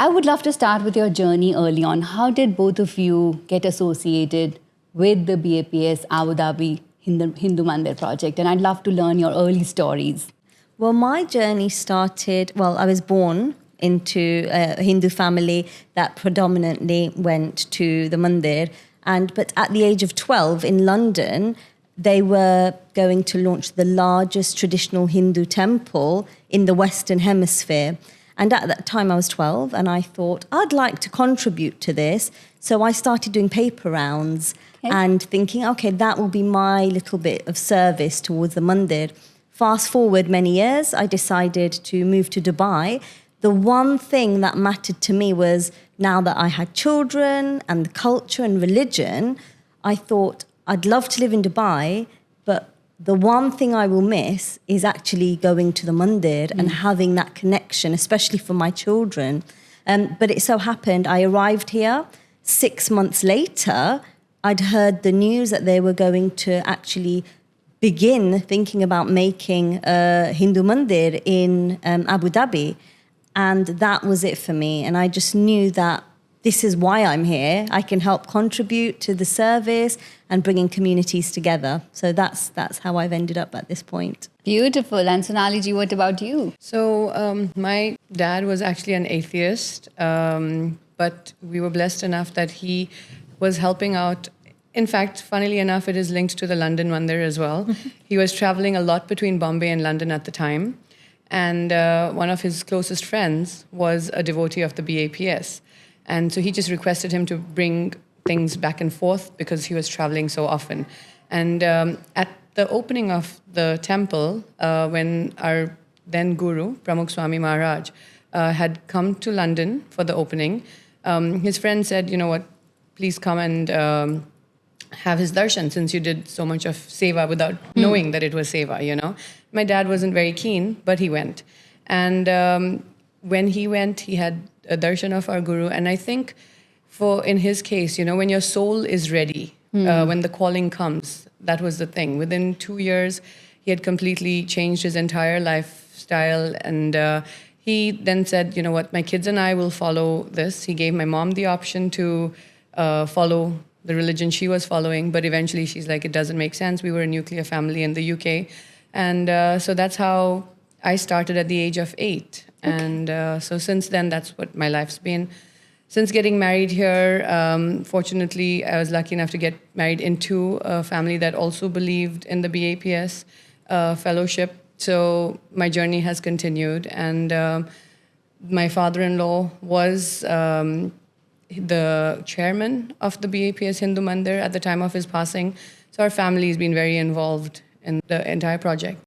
I would love to start with your journey early on. How did both of you get associated with the BAPS Abu Dhabi Hindu Mandir project? And I'd love to learn your early stories. Well, my journey started, I was born into a Hindu family that predominantly went to the mandir. But at the age of 12 in London, they were going to launch the largest traditional Hindu temple in the Western Hemisphere. And at that time I was 12 and I thought I'd like to contribute to this. So I started doing paper rounds and thinking, okay, that will be my little bit of service towards the mandir. Fast forward many years, I decided to move to Dubai. The one thing that mattered to me was now that I had children and the culture and religion, I thought I'd love to live in Dubai, but the one thing I will miss is actually going to the mandir and having that connection, especially for my children. But it so happened I arrived here. 6 months later, I'd heard the news that they were going to actually begin thinking about making a Hindu mandir in Abu Dhabi. And that was it for me. And I just knew that this is why I'm here. I can help contribute to the service and bringing communities together. So that's how I've ended up at this point. Beautiful. And Sonali ji, what about you? So my dad was actually an atheist, but we were blessed enough that he was helping out. In fact, funnily enough, it is linked to the London Mandir as well. He was traveling a lot between Bombay and London at the time. And one of his closest friends was a devotee of the BAPS. And so he just requested him to bring things back and forth because he was traveling so often. And at the opening of the temple, when our then guru, Pramukh Swami Maharaj, had come to London for the opening, his friend said, you know what, please come and have his darshan since you did so much of seva without knowing that it was seva, you know. My dad wasn't very keen, but he went. And when he went, he had a darshan of our guru. And I think in his case, you know, when your soul is ready, when the calling comes, that was the thing. Within 2 years, he had completely changed his entire lifestyle. And he then said, you know what, my kids and I will follow this. He gave my mom the option to follow the religion she was following, but eventually she's like, it doesn't make sense. We were a nuclear family in the UK. And so that's how I started at the age of 8. And so since then, that's what my life's been. Since getting married here, fortunately, I was lucky enough to get married into a family that also believed in the BAPS fellowship. So my journey has continued. And my father-in-law was the chairman of the BAPS Hindu Mandir at the time of his passing. So our family has been very involved in the entire project.